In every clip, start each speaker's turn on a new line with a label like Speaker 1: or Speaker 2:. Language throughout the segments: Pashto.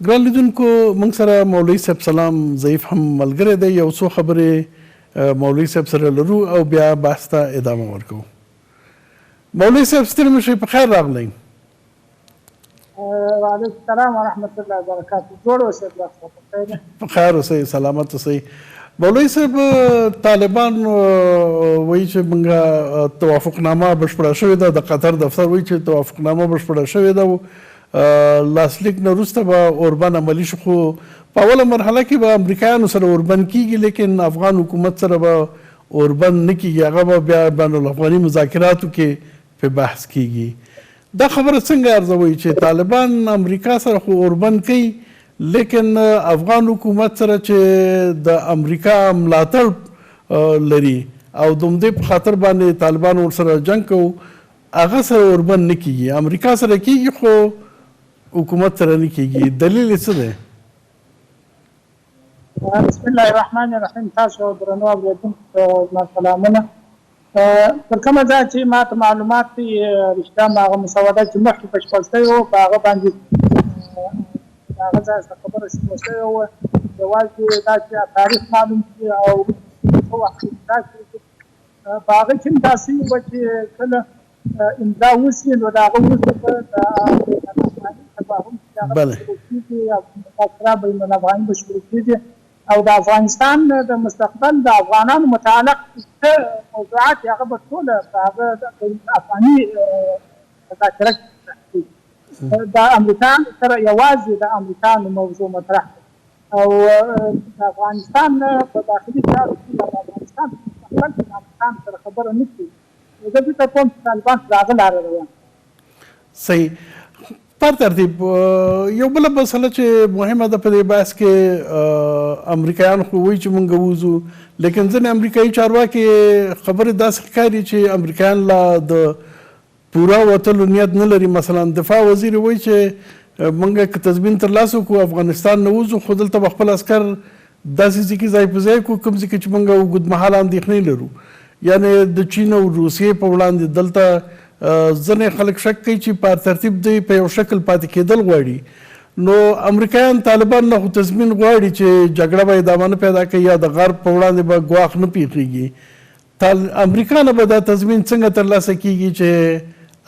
Speaker 1: ګران لیدونکو موږ سره مولوي صاحب سلام ضعیف هم ملګری دی یو څو خبرې مولوي صاحب سره لرو او بیا بحث ته ادامه ورکوو مولوي صاحب ستړي مه شئ په خیر راغلی
Speaker 2: وعلیکم السلام ورحمت الله وبرکاته جوړ اوسئ
Speaker 1: په خیر اوسئ سلامت اوسئ مولوي صاحب طالبان وایي چې موږ توافقنامه بشپړه شوې ده د قطر دفتر وایي چې توافقنامه بشپړه شوې ده لاسلیک نه وروسته به اوربند عملي شو خو په اوله مرحله کې به امریکایانو سره اوربند کیږي لیکن افغان حکومت سره به اوربند نه کیږي هغه به بیا بین الافغاني مذاکراتو کې په بحث کیږي دا خبره څنګه ارزوئ چې طالبان امریکا سره خو اوربند کوي لیکن افغان حکومت سره چې د امریکا ملاتړ لري او د همدې په خاطر باندې طالبان ورسره جنګ کوو هغه سره اوربند نه کیږي امریکا سره کیږي خو حکومت سره نه کیږي دلیل یې څه دی
Speaker 2: بسم الله الرحمن الرحیم تاسو درنو اوریدونکو ته سلامونه تر کومه ځای چې ما ته معلومات دي رښتیا هغه مسوده چې مخکې بشپړ شوی وو په هغه باندې هغه ځای څخه خبره شروع شوې وه یوازې دا چې تاریخ معلوم کړي او څه وخت امضا کړي په هغه کې هم داسې وه چې کله امضا وشي نو د هغه وروسته به د تفاهم چې هغه شروع کېږي او مذاکره بین الافغاني به شروع کېږي او د افغانستان د مستقبل د افغانانو متعلق څه موضوعات هغه به ټوله په هغه بین الافغاني مذاکره کې د امریکایانو سره یوازې د امریکایانو موضوع مطرح او د افغانستان په داخلي چارو کې د افغانستان په مستقبل کې د امریکایانو سره خبره نه کوي زه فکر کوم چې طالبان پر هغه لاره روان
Speaker 1: صحیح پر ترتیب یو بله مسله چې مهمه ده په دې بحث کې امریکایان خو وایي چې موږ ووځو لیکن ځینې امریکایي چارواکي خبرې داسې ښکاري چې امریکایان لا د پورا وتلو نیت نه لري مثلا دفاع وزیر وایي چې موږ که تضمین ترلاسه کړو افغانستان نه وځو خو دلته به خپل عسکر داسې ځای کې ځای په ځای کړو کوم ځای کې چې موږ اوږدمهاله اندېښنې لرو یعنې د چین او روسیې په وړاندې دلته ځینې خلک شک کوي چې په ترتیب دوی په یو شکل پاتې کېدل غواړي نو امریکایان طالبان نه خو تضمین غواړي چې جګړه به ادامه نه پیدا کوي یا د غرب په وړاندې به ګواښ نه پیښیږي امریکا نه به دا تضمین څنګه ترلاسه کیږي چې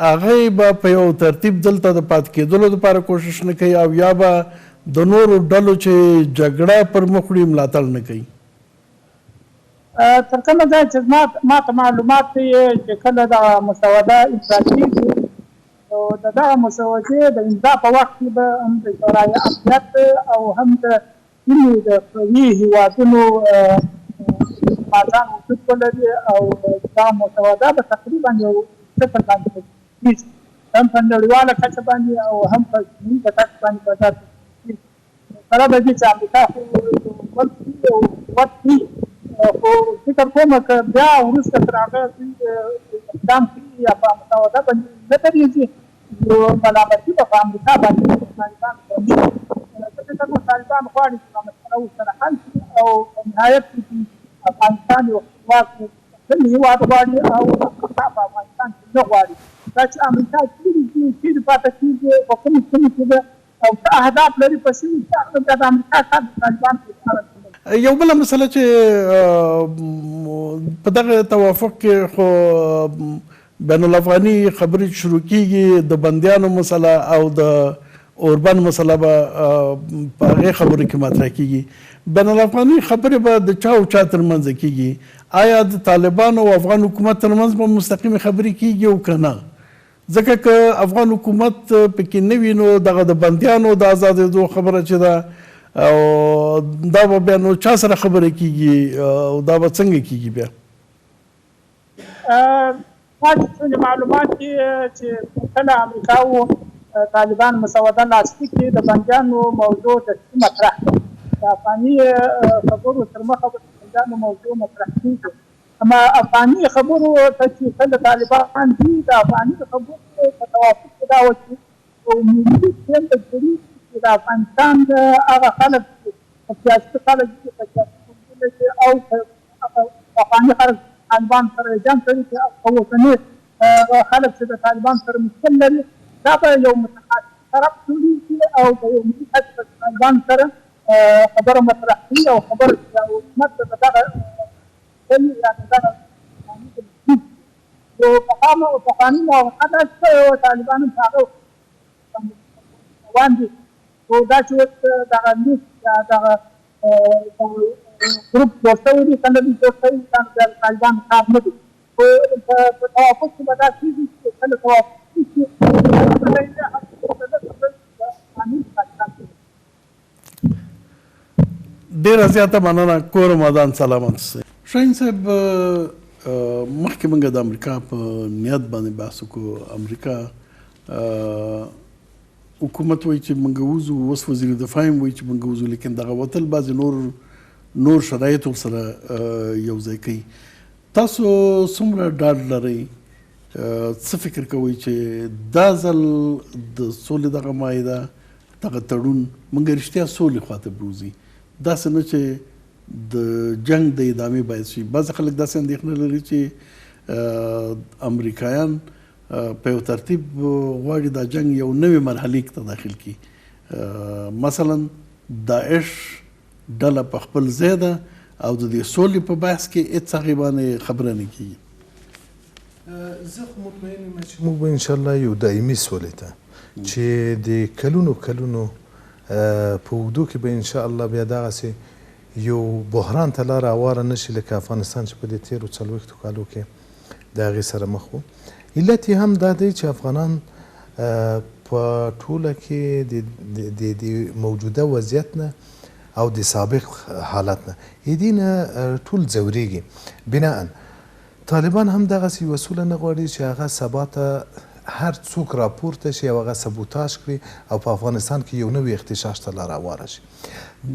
Speaker 1: هغه به په یو ترتیب دلته د پاتې کېدلو لپاره کوشش نه کوي او یا به د نورو ډلو چې جګړه پر مخ وړي ملاتړ نه کوي
Speaker 2: تر کومه ځای چې ما ته معلومات دي چې کله دغه مسوده امضا کېږي نو د دغه مسودې د امضا په وخت کې به هم د شورای امنیت او هم د ځینې د قوي هېوادونو ماځان وجود ولري او دغه مسوده به تقریبا یو شکل باندې کېږي هم په نړیواله کچه باندې او هم په ځینې کچه باندې بازار کېږي سره د دې چې امریکا خو قوت وي خو فکر کوم که بیا وروسته تر هغه اقدام کړي یا په مسوده باندې نه درېږي نو ملامتي به په امریکا باندې طالبان کوي زه فکر کوم طالبان غواړي چې دا مسله ورسره حل کړي او په نهایت کې افغانستان یو خپلواک هېواد غواړي او امریکا په افغانستان کې نه غواړي دا چې امریکا چیرې پاتې کېږي په کومې سیمې کې ده او څه اهداف لري په سیمې کې هغه بیا د امریکا کار د طالبان په اختیار کې
Speaker 1: یو بله مسله چې په دغه توافق کې خو بین الافغاني خبرې شروع کیږي د بندیانو مسله او د اوربند مسله به په هغې خبرو کې مطرح کیږي بین الافغاني خبرې به د چا او چا ترمنځ کیږي آیا د طالبانو او افغان حکومت ترمنځ به مستقیمې خبرې کیږي او که نه ځکه که افغان حکومت پکې نه وي نو دغه د بندیانو د ازادېدو خبره چې ده او دا به بیا نو چا سره خبره کیږي او دا به څنګه کیږي بیا
Speaker 2: تاسو څنګه معلومات دي چې کله امریکا او طالبان مسوده لاسلیک کړي د بندیانو موضوع د مطرح ده د افغاني خبرو تر مخه د بندیانو موضوع مطرح کیږي اما افغاني خبرو ته چې کله طالبان دي د افغاني خبرو په توافق کې دا وشي او ملي سیل د جوړي د افغانستان هغه خلک سیاسي خلک دي په سیاسي کې او افغاني خلک طالبان سره جنګ کوي او وطني خلک چې د طالبان سره مشکل لري دا به یو متخصص طرف جوړېږي او د یو ملي حج په ځان سره خبره مطرح کړي او خبره حکومت ته دغه یا دغه یو پخواني موافقه ده چې طالبانو په هغه روان دي خو دا چې اوس دغه لیست یا دغه ګروپ جوړ شوی دي څنګه دي جوړ شوي دي د طالبانو کار نه دی خو په توافق کې به دا کېږي چې کله توافق وشي
Speaker 1: ډیره زیاته مننه کور مدان سلامت سي شاهین صاحب مخکې موږ د امریکا په نیت باندې بحث وکړو امریکا حکومت وایي چې موږ وځو اوس وزیر دفاع هم وایي چې موږ وځو لیکن دغه وتل بعضې نور شرایط ورسره یو ځای کوي تاسو څومره ډاډ لرئ څه فکر کوئ چې دا ځل د سولې دغه معاهده دغه تړون موږ رښتیا سولې خواته بوځي داسې نه چې د جنگ د ادامې باعث شي بعضې خلک داسې اندېښنه لري چې امریکایان په یو ترتیب غواړي دا جنگ یو نوې مرحلې ته داخل کړي مثلا داعش ډله په خپل ځای ده او د دې سولې په بحث کې هېڅ هغې باندې خبره نه کېږي
Speaker 3: زه خو مطمئن یم چې موږ به انشاءالله یو دایمي سولې ته چې د کلونو په اوږدو کې به انشاءالله بیا دغسې یو بحران ته لاره هواره نه شي لکه افغانستان چې په دې تېرو 40 کالو کې د هغې سره مخ و علت یې هم دا دی چې افغانان په ټوله کې د موجوده وضعیت نه او د سابق حالت نه دې نه ټول ځورېږي بناء طالبان هم دغسې یوه سوله نه غواړي چې هغه سبا ته هر څوک راپورته شي او هغه سبوتاژ کړي او په افغانستان کې یو نوی اختشاش ته لاره هواره شي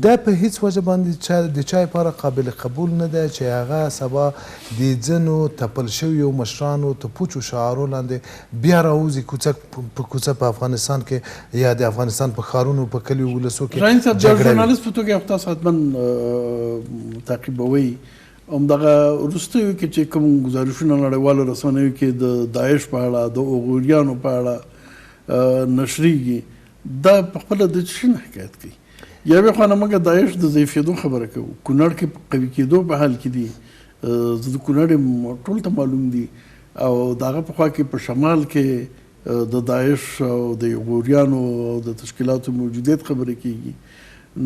Speaker 3: دا په هیڅ وجه باندې د چا لپاره قابل قبول نه ده چې هغه سبا د ځینو تپل شویو مشرانو ته پوچو شعارو لاندې بیا راوځي کوڅه په کوڅه په افغانستان کې یا د افغانستان په ښارونو په کلیو ولسو کې
Speaker 1: شاهین صاحب د ژورنالست په توګه تاسو حتما تعقیبوئ همدغه وروستیو کې چې کوم ګزارشونه نړیوالو رسنیو کې د داعش په اړه د اوغوریانو په اړه نشریږي دا په خپله د څه نه حکایت کوي یوې خوا نه موږ داعش د ضعیفېدو خبره کوو کونړ کې قوي کېدو په حال کې دي زه د کونړ ټول ته معلوم دي او د هغه په خوا کې په شمال کې د داعش او د اوغوریانو او د تشکیلاتو موجودیت خبرې کېږي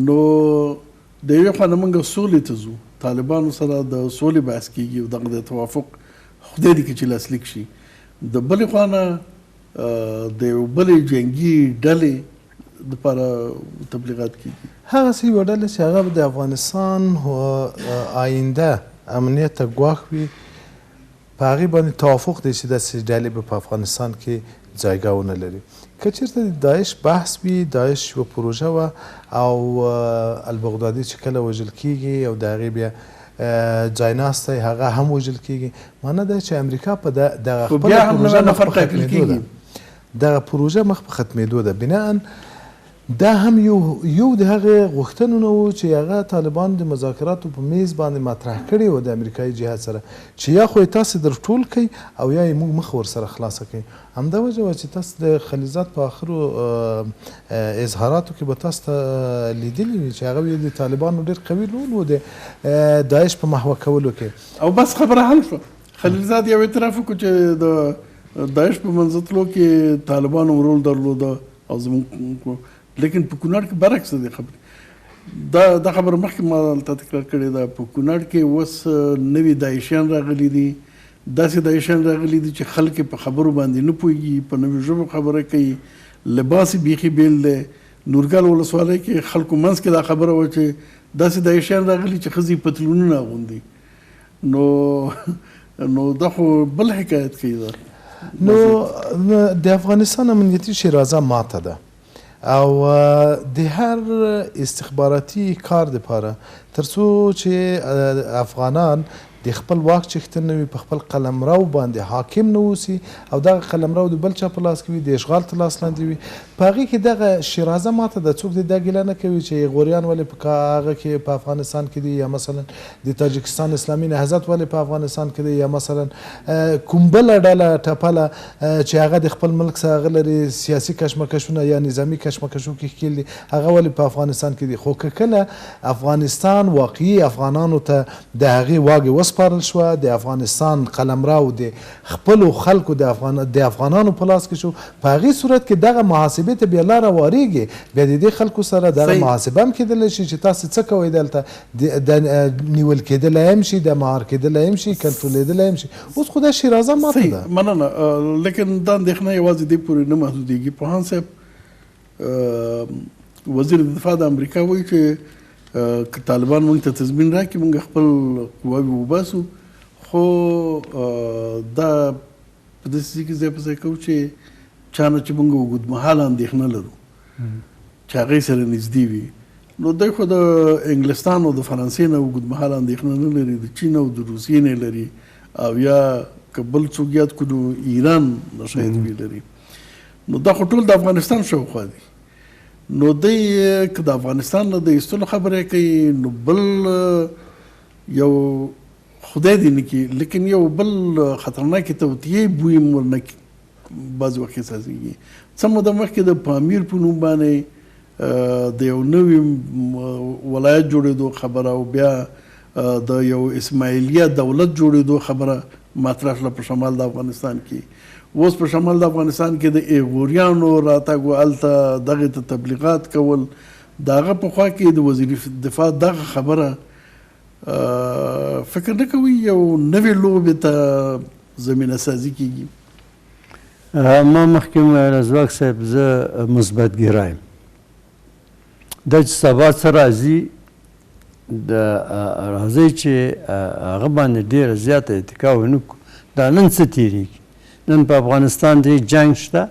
Speaker 1: نو د یوې خوا نه موږ سولې ته ځو طالبانو سره د سولې بحث کېږي او دغه د توافق خدای دې کې چې لاسلیک شي د بلې خوا نه د یو بلې جنګي ډلې دپاره تبلیغات کېږي
Speaker 3: هغسې یوه ډله چې هغه د افغانستان آینده امنیت ته ګواښ وي په هغې باندې توافق دی چې داسې ډلې به په افغانستان کې ځایګاه ونه لري که چېرته د داعش بحث وي داعش یوه پروژه وه او البغدادي چې کله وژل کېږي او د هغې بیا ځایناستی هغه هم وژل کېږي معنی دا چې امریکا په دغه خپله پروژه مخ په ختمېدو ده دغه پروژه مخ په ختمېدو ده بناء دا هم یو د هغې غوښتنو نه و چې هغه طالبان د مذاکراتو په میز باندې مطرح کړي و د امریکایي جهاد سره چې یا خو یې تاسې در ټول کوئ او یا یې موږ مخ ورسره خلاصه کوئ همدا وجه وه چې تاسو د خلیزات په آخرو اظهاراتو کې به تاسو ته لیدلي وي چې هغه د طالبانو ډېر قوي رول و د داعش په محوه کولو کې
Speaker 1: او بس خبره حل شوه خلیلزاد یو اعتراف وکړو چې د داعش په منځتلو کې طالبانو رول درلوده او زموږ لیکن په کونړ کې برعکس دی خبرې دا خبره مخکې ما دلته تکرار کړې ده په کونړ کې اوس نوي داعشیان راغلي دي داسې داعشیان راغلي دي چې خلک په خبرو باندې نه پوهېږي په نوې ژبو خبره کوي لباس یې بیخي بیل دی نورګل ولسوالۍ کې خلکو منځ کې دا خبره وه چې داسې داعشیان راغلي چې ښځې پتلونونه اغوندي نو دا خو بل حکایت کوي دا
Speaker 3: نو د افغانستان امنیتي شیرازه ماته ده او د هر استخباراتي کار دپاره تر څو چې افغانان د خپل واک چښتن نه وي، په خپل قلمرو باندې حاکم نه اوسي او دغه قلمرو د بل چا په لاس کې وي، د اشغال تر لاس لاندې وي. په هغې کې دغه شیرازه ماته د څوک د دا ګیله نه کوي چې غوریان ولې په هغه کې په افغانستان کې دي، یا مثلا د تاجکستان اسلامي نهضت ولې په افغانستان کې دی، یا مثلا کوم بله ډله ټپله چې هغه د خپل ملک څخه هغه لري سیاسي کشمکشونه یا نظامي کشمکشو کې ښکېل دي، هغه ولې په افغانستان کې دي. خو که کله افغانستان واقعي افغانانو ته د هغې واګې وسپارل شوه، د افغانستان قلمرو د خپلو خلکو د افغانانو په لاس کې شو، په هغې صورت کې دغه محاسبې ته بیا لاره وارېږي، بیا د دې خلکو سره دغه محاسبه هم کېدلی شي چې تاسې څه کوئ دلته، د نیول کېدلی هم شي، د مهار کېدلی هم شي، کنټرولېدلی هم شي. اوس خو دا شیرازه ماته ده.
Speaker 1: مننه. لیکن دا اندېښنه یوازې دې پورې نه محدودېږي. پوهان صاحب وزیر دفاع د امریکا وایي چې که طالبان موږ ته تضمین راکړي موږ خپل قواوې وباسو، خو دا په داسې ځای کې ځای په ځای کوو چې چا نه چې موږ اوږدمهاله اندېښنه لرو چې هغې سره نږدې وي. نو دوی خو د انګلستان او د فرانسې نه اوږدمهاله اندېښنه نه لري، د چین او د روسیې نه لري، او یا که بل څوک یاد کړو ایران نه شاید وی لري. نو دا خو ټول د افغانستان شاوخوا دي. نو دی که د افغانستان نه د ایستلو خبره کوي، نو بل یو خدای دې نه کړي، لیکن یو بل خطرناکې توطیې بوی هم ورنه بعضې وخت احساسېږي. څه موده مخکې د پامیر په نوم باندې د یو نوي ولایت جوړېدو خبره او بیا د یو اسماعیلیه دولت جوړېدو خبره مطرح شوه په شمال د افغانستان کې. اوس په شمال د افغانستان کې د ایغوریانو راتګ و هلته دغې ته تبلیغات کول، د هغه په خوا کې د وزیر دفاع دغه خبره فکر نه کوي یو نوې لوبې ته زمینه سازي کېږي؟
Speaker 4: ما مخکې ویل ځواک صاحب زه مثبت ګرا یم. دا چې سبا څه راځي راځي چې هغه باندې ډېره زیاته اتکا ونه کړو. دا نن څه تېرېږي؟ نن په افغانستان کې جنگ شته،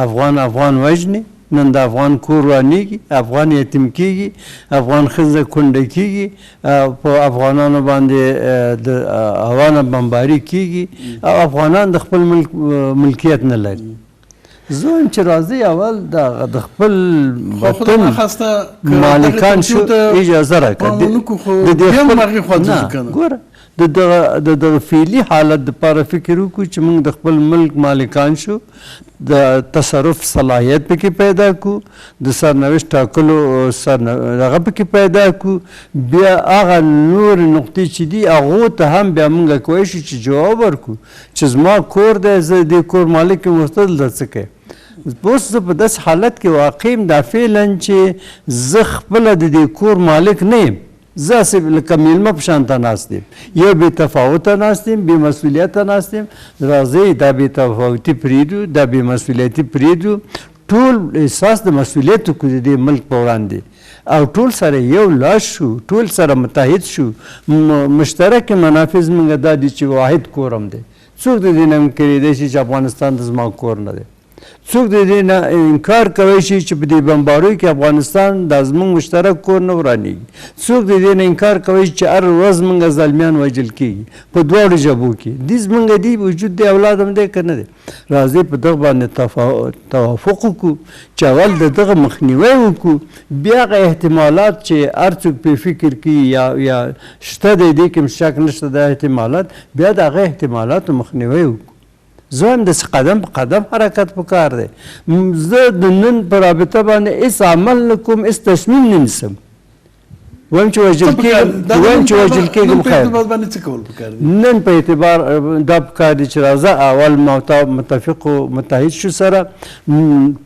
Speaker 4: افغان وژني، نن د افغان کور ورانېږي، افغان یتیم کېږي، افغان ښځه کونډه کېږي، په افغانانو باندې د هوا نه بمباري کېږي او افغانان د خپل ملکیت نه لري. زه وایم چې راځئ اول د خپل وطن مالکان شو اجازه راکړه. ګوره د دغه فعلي حالت دپاره فکر وکړو چې موږ د خپل ملک مالکان شو، د تصرف صلاحیت پکې پیدا کړو، د سرنوشت ټاکلو هغه پکې پیدا کړو، بیا هغه نورې نقطې چې دي هغو ته هم بیا موږ کولی شو چې جواب ورکړو چې زما کور دی، زه د کور مالک یم، اوس ته دلته څه کوې؟ اوس زه په داسې حالت کې واقع یم دا فعلا چې زه خپله د دې کور مالک نه یم، زه هسې لکه میلمه په شان ته ناست یم، یو بې تفاوته ناست یم، بې مسؤلیته ناست یم. راځئ دا بې تفاوتي پرېږدو، دا بې مسؤلیتي پرېږدو، ټول احساس د مسؤلیت وکړو د دې ملک په وړاندې او ټول سره یو لاس شو، ټول سره متحد شو. مشترک منافذ موږ دا دي چې واحد کور هم دی. څوک د دې نه انکارېدی شي چې افغانستان د زما کور نه دی؟ څوک د دې نه انکار کولی شي چې په دې بمباریو کې افغانستان دا زموږ مشترک کور نه ورانېږي؟ څوک د دې نه انکار کولی شي چې هر ورځ موږ زلمیان وژل کېږي په دواړو ژبو کې؟ دې زموږ دی وجود دی، اولاد هم دی که نه دی؟ راځئ په دغه باندې توافق وکړو چې اول د دغه مخنیوی وکړو، بیا هغه احتمالات چې هر څوک پرې فکر کوي یا شته دی دې کې شک نشته دا احتمالات، بیا د هغه احتمالاتو مخنیوی وکړو. زه وایم داسې قدم په قدم حرکت پکار دی. زه د نن په رابطه باندې هېڅ عمل نه کوم، هېڅ تصمیم نه نیسم. وایم چې وژل کېږم خیر. نن په اعتبار دا پکار دی چې راځه اول متفق شو سره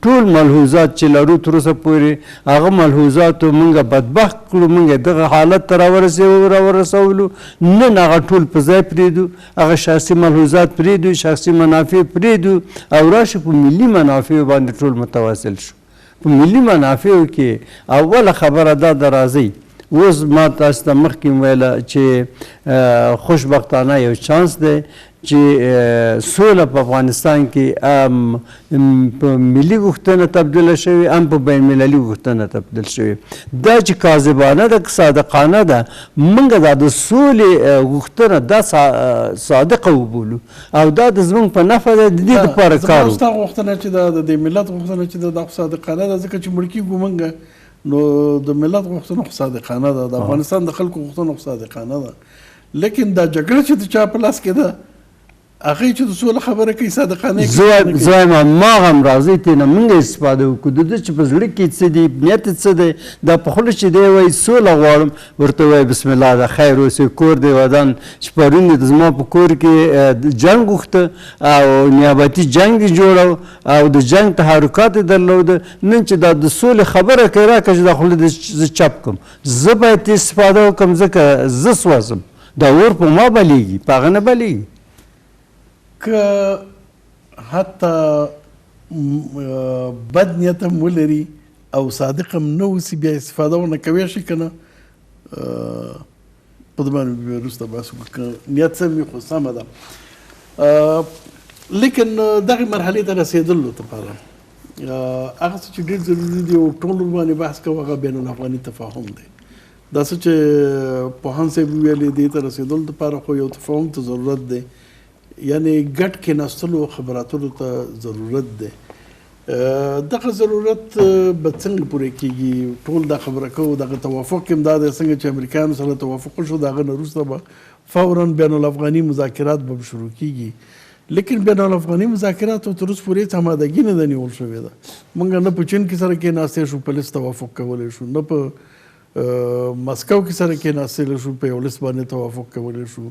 Speaker 4: ټول ملحوظات چې لرو تر اوسه پورې هغه ملحوظاتو موږ بدبخت کړو، موږ دغه حالت ته راورسولو. نن هغه ټول په ځای پرېږدو، هغه شخصي ملحوظات پرېږدو، شخصي منافع پرېږدو او راشو په ملي منافعو باندې ټول متواصل شو. په ملي منافعو کې اوله خبره دا د راځئ اوس ما تاسو ته مخکې ویله چې خوشبختانه یو چانس دی چې سوله په افغانستان کې په ملي غوښتنه تبدیله شوې هم په بین المللي غوښتنه تبدیل شوې دا چې کاذبانه ده که صادقانه ده موږ دا د سولې غوښتنه دا صادقه وبولو او دا د زموږ په نفع ده د دې دپاره کار
Speaker 1: زما ستا غوښتنه چې ده د دې ملت غوښتنه چې ده دا خو صادقانه ده ځکه چې مړ کېږو موږ نو د ملت غوښتنه خو صادقانه ده د افغانستان د خلکو غوښتنه خو صادقانه ده لیکن دا جګړه چې د چا په لاس کې ده هغه چې د سوله خبره کوي صادقانه
Speaker 4: زه وایم هماغه هم راځئ ترېنه موږ استفاده وکړو د ده چې په زړه کې څه دي نیت څه دی دا په خوله چې دی وایي سوله غواړم ورته وایي بسم الله ده خیر اوسې کور دی ودان چې پرون د زما په کور کې جنګ غوښته او نیابتي جنګ یې جوړو او د جنګ تحرکات یې درلوده نن چې دا د سولې خبره کوي راکړه چې دا خوله دې زه چپ کړم زه باید استفاده وکړم ځکه زه سوځم دا اور په ما بلیږي په هغه نه بلیږي
Speaker 1: که حتی بد نیت هم ولري او صادق هم نه اوسي بیا استفاده ونه کوی شي که نه په دې باندې وروسته بحث وکړو که نیت څه وي خو سمه ده لیکن دغې مرحلې ته رسېدلو دپاره هغه څه چې ډېر ضروري دي او ټول باندې بحث کوو هغه بین الافغاني تفاهم دی دا څه چې پوهان صاحب ویلې دې ته رسېدلو دپاره خو یو تفاهم ته ضرورت دی یعنی ګډ کېناستلو خبراتو ته ضرورت دی دغه ضرورت به څنګه پوره کېږي ټول دا خبره کوو دغه توافق هم دا دی څنګه چې امریکایانو سره توافق وشو د هغه نه وروسته به فورا بین الافغاني مذاکرات به شروع کېږي لیکن بین الافغاني مذاکراتو تر اوسه پورې هېڅ امادګي نه ده نیول شوې ده موږ نه په چین کې سره کېناستې شو په لیست توافق کولی شو نه په مسکو کې سره کېناستلی شو په یو لیست باندې توافق کولی شو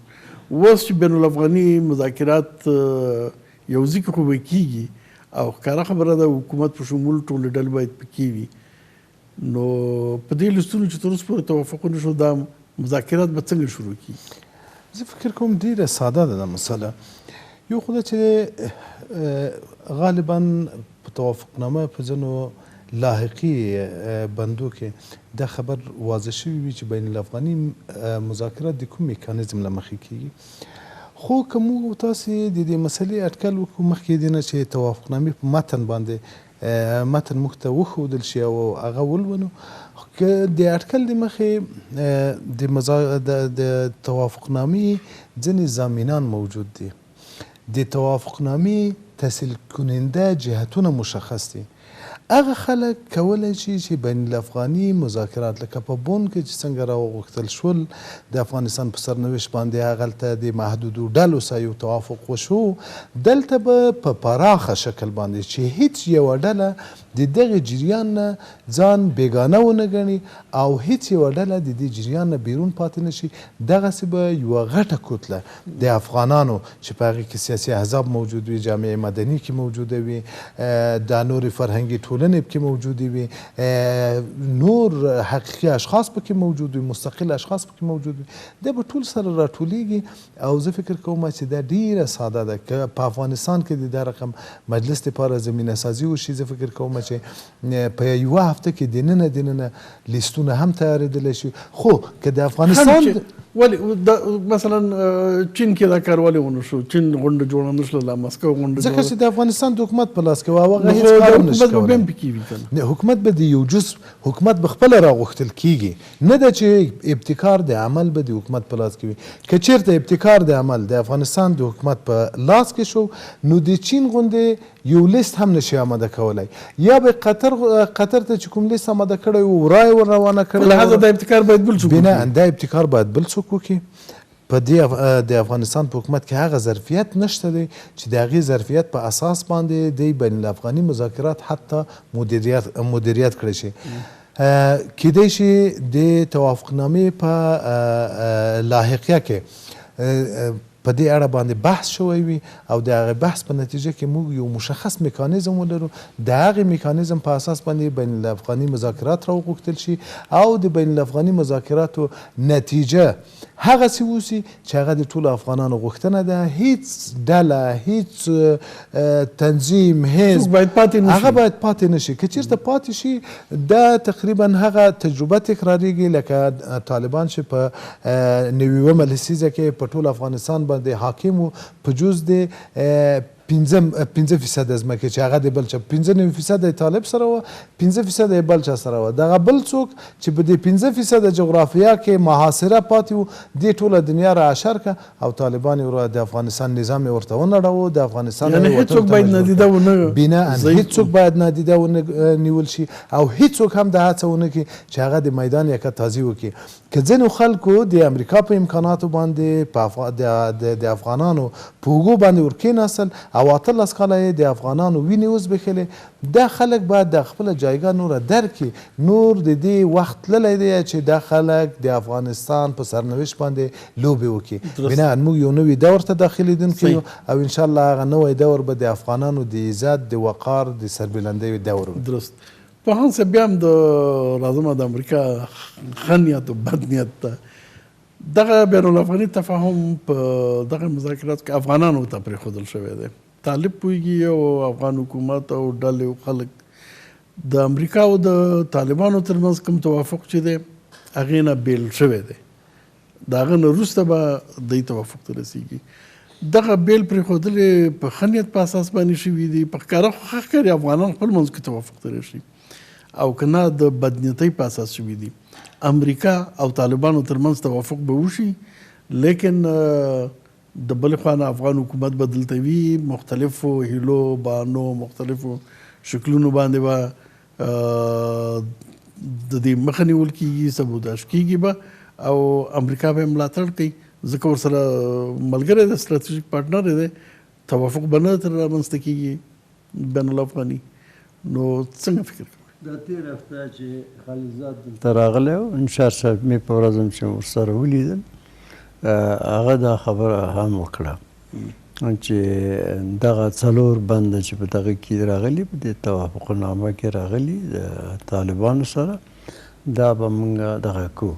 Speaker 1: اوس چې بین الافغاني مذاکرات یو ځای کې خو به کېږي او ښکاره خبره ده حکومت په شمول ټولې ډلې باید پکې وي نو په دې لیستونو چې تر اوسه پورې توافق ونه شو دا مذاکرات به څنګه شروع کېږي
Speaker 3: زه فکر کوم ډېره ساده ده دا مسله یو خو ده چې غالبا په توافقنامه په ځینو لاحقي بندو کې دا خبر واضح شوی وي چې بین الافغاني مذاکرات د کوم میکانیزم له مخې کېږي خو که موږ تاسې د دې مسلې اټکل وکړو مخکې دې نه چې توافقنامې په متن باندې متن موږ ته وښودل شي او هغه ولولو که د اټکل د مخې د توافقنامې ځینې ضامنان موجود دي د توافقنامې تحصیل کننده جهتونه مشخص دي هغه خلک کولی شي چې بین الافغاني مذاکرات لکه په بون کې چې څنګه راوغوښتل شول د افغانستان په سرنوشت باندې هغلته د محدودو ډلو سره یو توافق وشو دلته به په پراخه شکل باندې چې هیڅ یوه ډله د دغه جریان نه ځان بیګانه ونه ګڼي او هیڅ یوه ډله د دې جریان نه بیرون پاتې نه شي دغسې به یوه غټه کتله د افغانانو چې په هغې کې سیاسي احزاب موجود وي جامعه مدني کې موجوده وي دا نورې فرهنګي ټولنې پکې موجودې وي نور حقیقي اشخاص پکې موجود وي مستقل اشخاص پکې موجود وي دا به ټول سره راټولیږي او زه فکر کوم چې دا ډیره ساده ده که په افغانستان کې د دا رقم مجلس دپاره زمینه سازي وشي زه فکر کوم چې په یوه هفته کې دننه لیستونه هم تیارېدلی شي خو که د افغانستان
Speaker 1: ولی مثلا چین کې دا کار ولې ونه شو چین غونډه جوړه نه شوله مسکو غونډه
Speaker 3: ځکه چې د افغانستان د حکومت په لاس کې وه هغه هېڅ کار هم نشي کولی حکومت به د یو جز حکومت به خپله راغوښتل کېږي نه ده چې ابتکار د عمل به د حکومت په لاس کې وي که چېرته ابتکار د عمل د افغانستان د حکومت په لاس کې شو نو د چین غوندې یو لیست هم نشي آماده کولی یا به قطر ته چې کوم لیست آماده کړی و ورای ور روانه کړی
Speaker 1: لهذا دا ابتکار باید بل څوک
Speaker 3: وکړي دا ابتکار باید بل څوک وکړي په دې د افغانستان په حکومت کې هغه ظرفیت نشته دی چې د هغې ظرفیت په اساس باندې د بین الافغاني مذاکرات حتی مدیریت کړی شي کیدای شي د توافقنامې په لاحقیه کې په دې اړه باندې بحث شوی وي او د هغې بحث په نتیجه کې موږ یو مشخص میکانیزم ولرو د هغې میکانیزم په اساس باندې بین الافغاني مذاکرات راوغوښتل شي او د بین الافغاني مذاکراتو نتیجه هغسې اوسي چې هغه د ټولو افغانانو غوښتنه ده هیڅ ډله هیڅ تنظیم حزب هغه باید پاتې نشي که چېرته پاتې شي دا تقریبا هغه تجربه تکراریږي لکه طالبان چې په 90مه لسیزه کې په ټول افغانستان باندې حاکم و په جز د 5% ځمکې چې هغه د بل چا 95% د طالب سره وه 5% د بل چا سره وه دغه بل څوک چې په دې 5% جغرافیه کې محاصره پاتې وو دې ټوله دنیا را اشر کړه او طالبان یې د افغانستان نظام یې ورته ونړوه د افغانستان
Speaker 1: یعنې هېڅوک باید نادیده ونه
Speaker 3: بنا هېڅوک باید نادیده ونه نیول شي او هېڅوک هم د هڅه ونه کړي چې هغه د میدان یکه تازي وکړي که ځینو خلکو د امریکا په امکاناتو باندې د افغانانو په اوږو باندې ورکېناستل او 18 کاله یې د افغانانو وینې وزبېښلې دا خلک باید د خپله جایګاه نوره درکړي نور د دې وخت تللی دی چې دا خلک د افغانستان په سرنوشت باندې لوبې وکړي بنا موږ یو نوي دور ته داخلېدونکي یو او انشاءالله هغه نوی دور به د افغانانو د عزت د وقار د سربلندۍ دور وي
Speaker 1: درست په هغه بیا هم د راځمه د امریکا ښه نیت او بد نیت ته دغه بین الافغاني تفاهم په دغه مذاکراتو کې افغانانو ته پرېښودل شوی دی طالب پوهېږي او افغان حکومت او ډلې او خلک د امریکا او د طالبانو ترمنځ کوم توافق چې دی هغې نه بیل شوی دی د هغه نه وروسته به دوی توافق ته رسېږي دغه بیل پرېښودلې په ښه نیت په اساس باندې شوي دي په ښکاره خو ښه ښکاري افغانان خپل منځ کې توافق ته رسي او که نه د بدنیتۍ په اساس شوي دي امریکا او طالبانو ترمنځ توافق به وشي لیکن د بل خوا نه افغان حکومت به دلته وي مختلفو هیلو بانو مختلفو شکلونو باندې به د دې مخه نیول کېږي سبوداش کېږي به او امریکا به یې ملاتړ کوي ځکه ورسره ملګری دی ستراتیژیک پارټنر دی توافق به نه تر رامنځته کېږي بین الافغاني نو څنګه فکر کوئ
Speaker 4: دا تېره هفته چې خلیلزاد دلته راغلی و انشار صاحب مې په ورځ هم چې ورسره ولیدل هغه دا خبره هم وکړه چې دغه څلور بنده چې په دغه کې راغلي په دې توافقنامه کې راغلي د طالبانو سره دا به موږ دغه کوو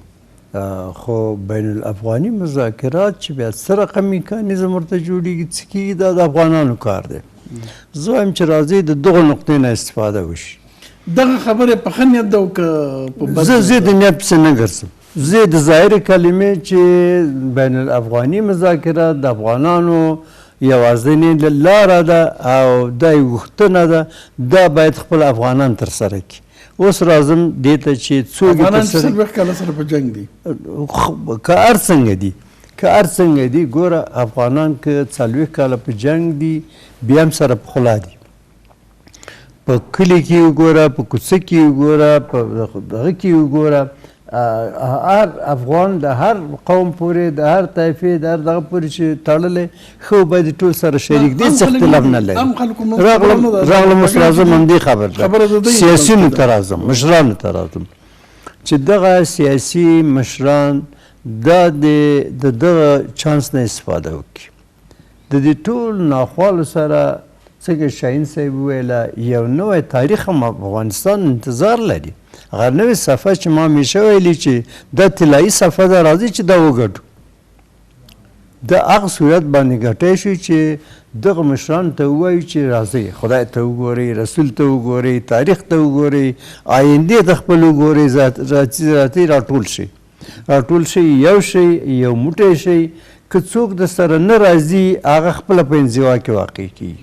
Speaker 4: خو بین الافغاني مذاکرات چې بیا څه رقم میکانیزم ورته جوړېږي څه کېږي دا د افغانانو کار دی زه وایم چې راځئ د دغو نقطې نه استفاده وشي
Speaker 1: دغه خبرې په ښه نیت ده او که په بد
Speaker 4: زه د نیت پسې نه ګرځم زه د ظاهرې کلمې چې بین الافغاني مذاکرات د افغانانو یوازینۍ لاره ده او دا یې غوښتنه ده دا باید خپل افغانان ترسره کړي اوس راځم دې ته چې څوک
Speaker 1: افغانان چې 40 کاله سره په جنګ دي
Speaker 4: که هر څنګه دي ګوره افغانان که 40 کاله په جنګ دي بیا هم سره پخلا دي په کلي کې وګوره په کوڅه کې وګوره په دغه کې وګوره هر افغان د هر قوم پورې د هر طایفې د هر دغه پورې چې تړلی ښه باید ټول سره شریک دي څه اختلاف نه لري راغلم اوس راځم همدې خبر ده سیاسینو ته راځم مشرانو ته راځم چې دغه سیاسي مشران دا د دغه چانس نه استفاده وکړي د دې ټول ناخوالو سره څنګه شاهین صاحب وویله یو نوی تاریخ هم افغانستان انتظار لري هغه نوې صفحه چې ما همیشه ویلي چې دا طلایي صفحه ده راځي چې دا وګټو د هغه صورت باندې ګټی شي چې دغه مشرانو ته ووایو چې راځئ خدای ته وګورئ رسول ته وګورئ تاریخ ته وګورئ آیندې ته خپل وګورئ ذاتي راټول شي یو شی یو موټی شی که څوک د سره نه راځي هغه خپله په انزوا کې واقع کېږي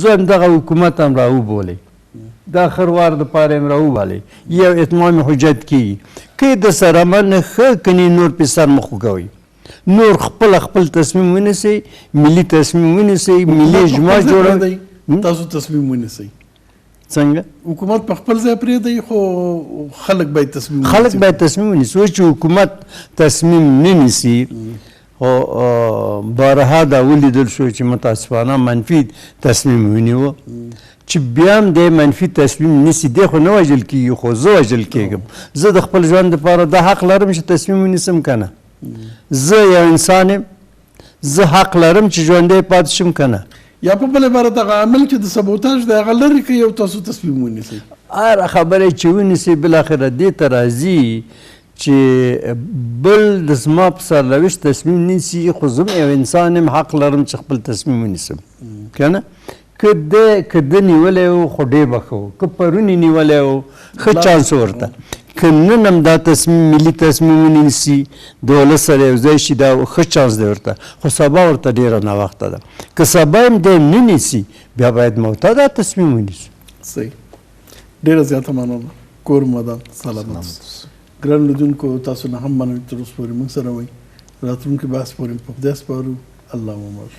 Speaker 4: زه هم دغه حکومت هم راوبولئ دا خروار دپاره هم راوبالئ یو اتمام حجت کېږي که یې د سره منه ښه کنې نور پې سر مه خوږوئ نور خپل تصمیم ونیسئ ملي تصمیم ونیسئ ملي اجماع جوړوئ
Speaker 1: تاسو تصمیم ونیسئ
Speaker 4: څنګه
Speaker 1: حکومت په خپل ځای پرېږدئ خو خلک باید
Speaker 4: تصمیم ونیسي اوس چې حکومت تصمیم نه نیسي خو بارها دا ولیدل شو چې متاسفانه منفي تصمیم ونیوه چې بیا هم دی منفي تصمیم نیسي دی خو نه وژل کېږي خو زه وژل کېږم زه د خپل ژوند دپاره دا حق لرم چې تصمیم ونیسم که نه زه یو انسان یم زه حق لرم چې ژوندی پاتې شم که نه.
Speaker 1: یا په بل عبارت هغه عمل چې د سبوتاژ دی هغه لرې کوي او تاسو تصمیم ونیسئ.
Speaker 4: هر خبره چې ونیسي بالاخره دې ته راځي چې بل د زما په سرنوشت تصمیم نیسي، خو زه یو انسان یم، حق لرم چې خپل تصمیم ونیسم که نه. که ده نیولی و خو ډېر به ښه و، که پرون یې نیولی و ښه چانس ورته، که نن هم دا تصمیم ملي تصمیم ونیسي د ولس سره یو ځای شي دا ښه چانس دی ورته، خو سبا ورته ډېره ناوخته ده. که سبا هم دی نه نیسي بیا باید معتاده تصمیم ونیسو.
Speaker 1: صحیح، ډېره زیاته مننه. کور مدام سلامت. ګران لیدونکو تاسو نه هم مننه تر اوسه پورې موږ سره وئ. راتلونکي بحث پورې په خدای سپارو. الله مو مل.